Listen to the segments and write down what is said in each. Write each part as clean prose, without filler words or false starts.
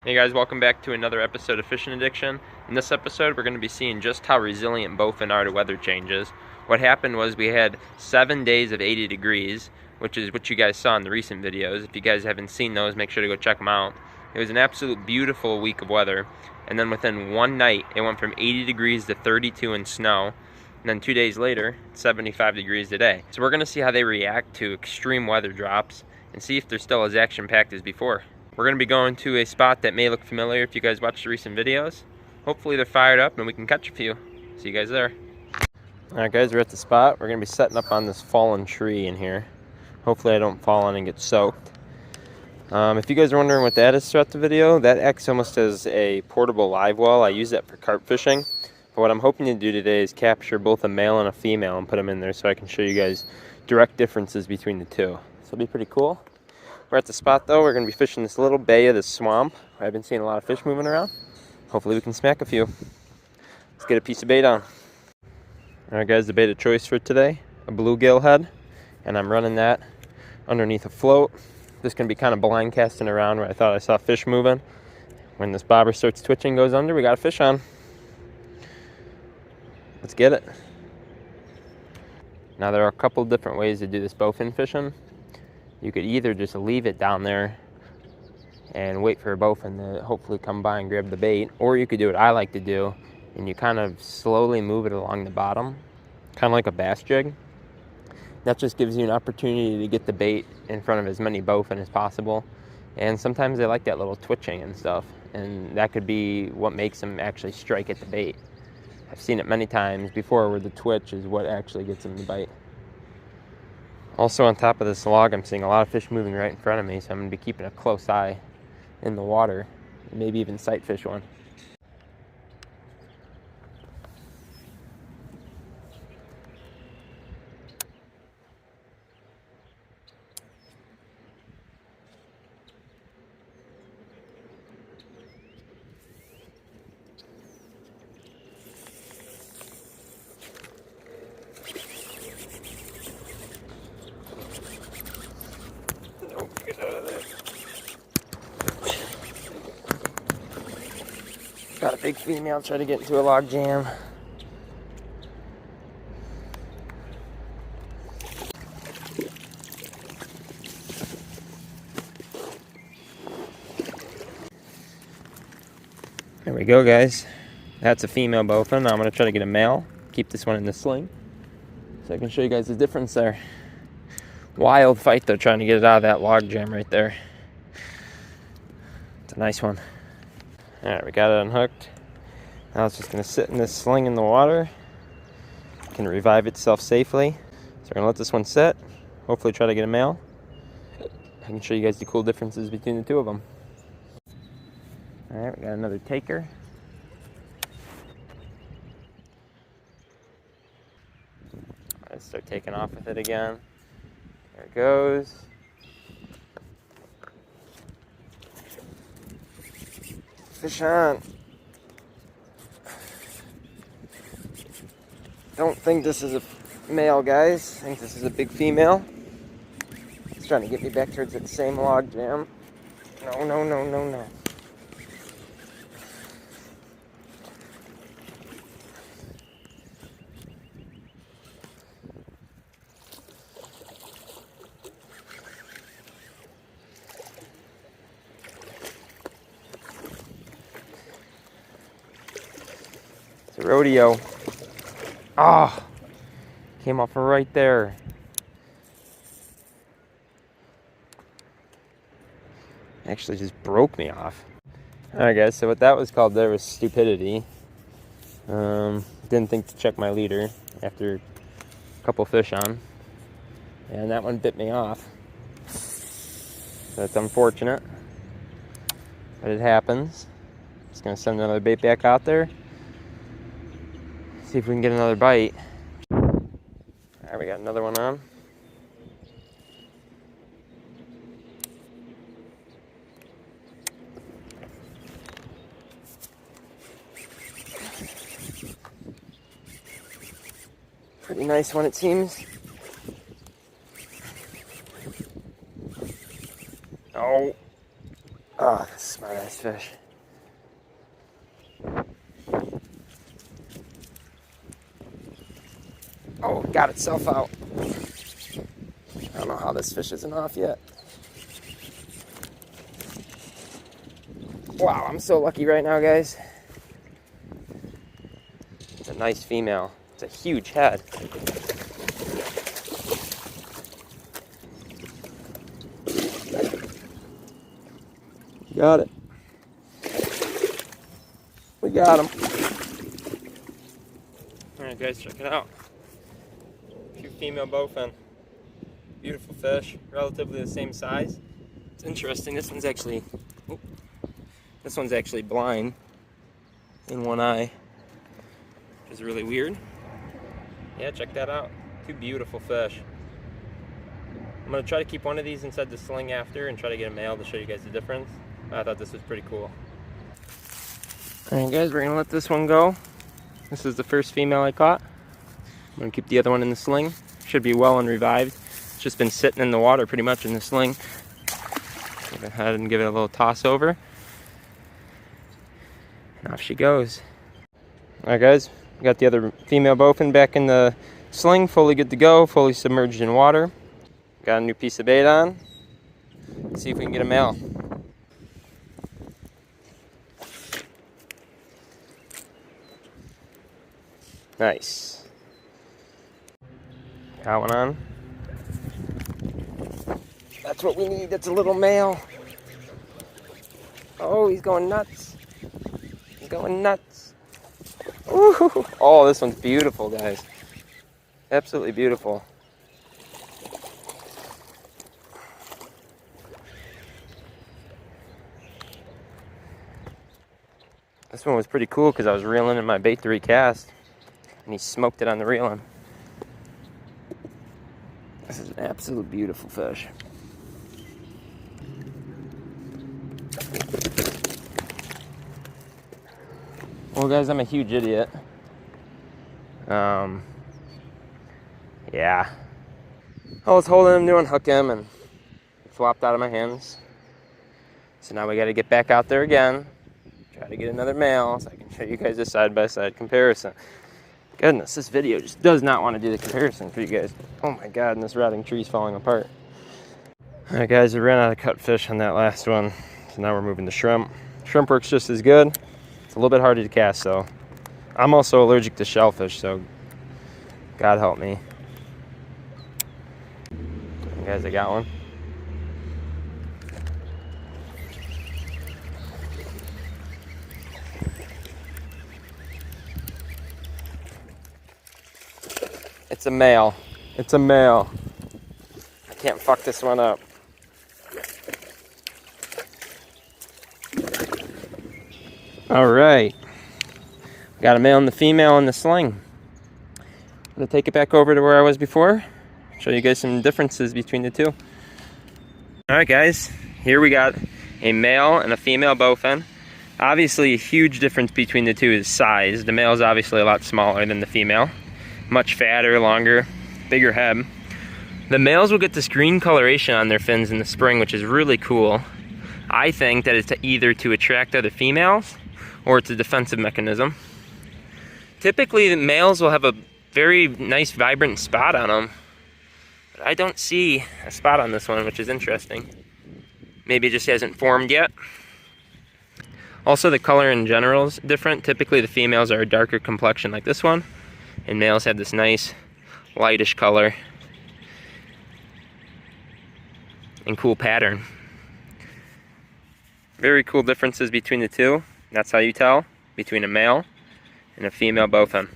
Hey guys, welcome back to another episode of Fishing Addiction. In this episode, we're going to be seeing just how resilient bowfin are to weather changes. What happened was we had 7 days of 80 degrees, which is what you guys saw in the recent videos. If you guys haven't seen those, make sure to go check them out. It was an absolute beautiful week of weather, and then within one night, it went from 80 degrees to 32 in snow, and then 2 days later, it's 75 degrees today. So we're going to see how they react to extreme weather drops, and see if they're still as action-packed as before. We're going to be going to a spot that may look familiar if you guys watched the recent videos. Hopefully they're fired up and we can catch a few. See you guys there. Alright guys, we're at the spot. We're going to be setting up on this fallen tree in here. Hopefully I don't fall on and get soaked. If you guys are wondering what that is throughout the video, that acts almost as a portable live well. I use that for carp fishing. But what I'm hoping to do today is capture both a male and a female and put them in there so I can show you guys direct differences between the two. So it'll be pretty cool. We're at the spot though. We're going to be fishing this little bay of the swamp. I've been seeing a lot of fish moving around. Hopefully we can smack a few. Let's get a piece of bait on. Alright guys, the bait of choice for today, a bluegill head. And I'm running that underneath a float. Just going to be kind of blind casting around where I thought I saw fish moving. When this bobber starts twitching, goes under, we got a fish on. Let's get it. Now there are a couple different ways to do this bowfin fishing. You could either just leave it down there and wait for a bowfin to hopefully come by and grab the bait, or you could do what I like to do, and you kind of slowly move it along the bottom, kind of like a bass jig. That just gives you an opportunity to get the bait in front of as many bowfin as possible, and sometimes they like that little twitching and stuff, and that could be what makes them actually strike at the bait. I've seen it many times before where the twitch is what actually gets them to bite. Also on top of this log, I'm seeing a lot of fish moving right in front of me, so I'm going to be keeping a close eye in the water, maybe even sight fish one. Get out of there. Got a big female trying to get into a log jam. There we go, guys. That's a female bowfin. Now I'm going to try to get a male. Keep this one in the sling so I can show you guys the difference there. Wild fight though, trying to get it out of that log jam right there. It's a nice one. Alright, we got it unhooked. Now it's just going to sit in this sling in the water. It can revive itself safely. So we're going to let this one sit. Hopefully try to get a male. I can show you guys the cool differences between the two of them. Alright, we got another taker. Let's start taking off with it again. There it goes. Fish on. Don't think this is a male, guys. I think this is a big female. It's trying to get me back towards that same log jam. No, no, no, no, no. It's a rodeo. Ah, came off right there. Actually just broke me off. Alright guys, so what that was called there was stupidity. Didn't think to check my leader after a couple fish on. And that one bit me off. So it's unfortunate. But it happens. Just gonna send another bait back out there. See if we can get another bite. Alright, we got another one on. Pretty nice one, it seems. Oh. Oh, that's smart ass. this fish. Oh, it got itself out. I don't know how this fish isn't off yet. Wow, I'm so lucky right now, guys. It's a nice female. It's a huge head. Got it. We got him. Alright guys, check it out. Two female bowfin. Beautiful fish, relatively the same size. It's interesting, this one's actually blind in one eye, which is really weird. Yeah, check that out. Two beautiful fish. I'm gonna try to keep one of these inside the sling after and try to get a male to show you guys the difference. I thought this was pretty cool. Alright guys, we're gonna let this one go. This is the first female I caught. I'm gonna keep the other one in the sling. Should be well and revived. It's just been sitting in the water pretty much in the sling. Go ahead and give it a little toss over. And off she goes. Alright guys, we got the other female bowfin back in the sling, fully good to go, fully submerged in water. Got a new piece of bait on. Let's see if we can get a male. Nice. Got one on. That's what we need, that's a little male. Oh, he's going nuts. He's going nuts. Ooh. Oh, this one's beautiful, guys. Absolutely beautiful. This one was pretty cool because I was reeling in my bait to recast, and he smoked it on the reeling. This is an absolute beautiful fish. Well guys, I'm a huge idiot. Yeah. I was holding him to unhook him and it flopped out of my hands. So now we gotta get back out there again. Try to get another male so I can show you guys a side-by-side comparison. Goodness, this video just does not want to do the comparison for you guys. Oh my god, and this rotting tree's falling apart. Alright guys, we ran out of cut fish on that last one. So now we're moving to shrimp. Shrimp works just as good. It's a little bit harder to cast though. I'm also allergic to shellfish, so God help me. Guys, I got one. It's a male. It's a male. I can't fuck this one up. Alright. Got a male and the female in the sling. I'm gonna take it back over to where I was before. Show you guys some differences between the two. Alright guys, here we got a male and a female bowfin. Obviously a huge difference between the two is size. The male is obviously a lot smaller than the female. Much fatter, longer, bigger head. The males will get this green coloration on their fins in the spring, which is really cool. I think that it's either to attract other females or it's a defensive mechanism. Typically the males will have a very nice vibrant spot on them, but I don't see a spot on this one, which is interesting. Maybe it just hasn't formed yet. Also the color in general is different. Typically the females are a darker complexion like this one, and males have this nice lightish color and cool pattern. Very cool differences between the two. That's how you tell between a male and a female bowfin.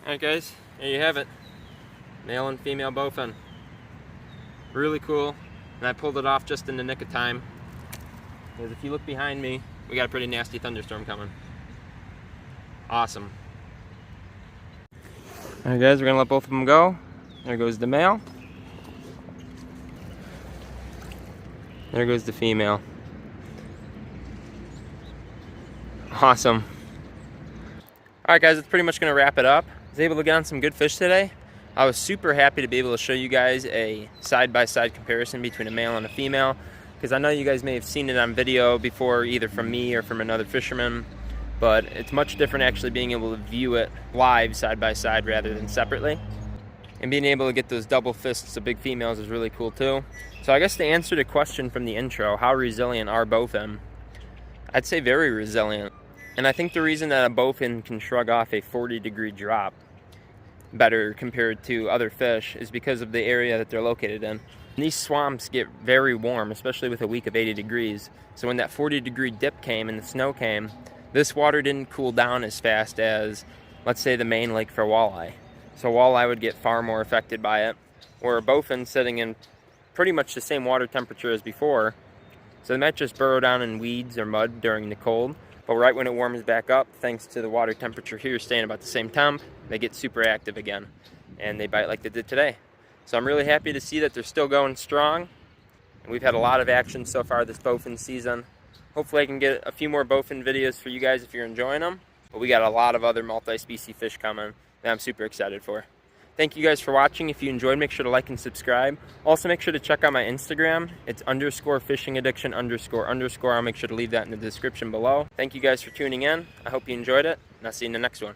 Alright guys, there you have it. Male and female bowfin. Really cool. And I pulled it off just in the nick of time. Because if you look behind me, we got a pretty nasty thunderstorm coming. Awesome. Alright guys, we're gonna let both of them go. There goes the male. There goes the female. Awesome. Alright guys, that's pretty much gonna wrap it up. I was able to get on some good fish today. I was super happy to be able to show you guys a side-by-side comparison between a male and a female. because I know you guys may have seen it on video before, either from me or from another fisherman, but it's much different actually being able to view it live side by side rather than separately. And being able to get those double fists of big females is really cool too. So I guess to answer the question from the intro, how resilient are bowfin? I'd say very resilient. And I think the reason that a bowfin can shrug off a 40-degree drop better compared to other fish is because of the area that they're located in. These swamps get very warm, especially with a week of 80 degrees. So when that 40-degree dip came and the snow came, this water didn't cool down as fast as, let's say, the main lake for walleye. So walleye would get far more affected by it, where a bowfin sitting in pretty much the same water temperature as before. So they might just burrow down in weeds or mud during the cold, but right when it warms back up, thanks to the water temperature here staying about the same temp, they get super active again, and they bite like they did today. So I'm really happy to see that they're still going strong, and we've had a lot of action so far this bowfin season. Hopefully I can get a few more bowfin videos for you guys if you're enjoying them, but we got a lot of other multi-species fish coming that I'm super excited for. Thank you guys for watching. If you enjoyed, make sure to like and subscribe. Also, make sure to check out my Instagram. It's _fishingaddiction___. I'll make sure to leave that in the description below. Thank you guys for tuning in. I hope you enjoyed it, and I'll see you in the next one.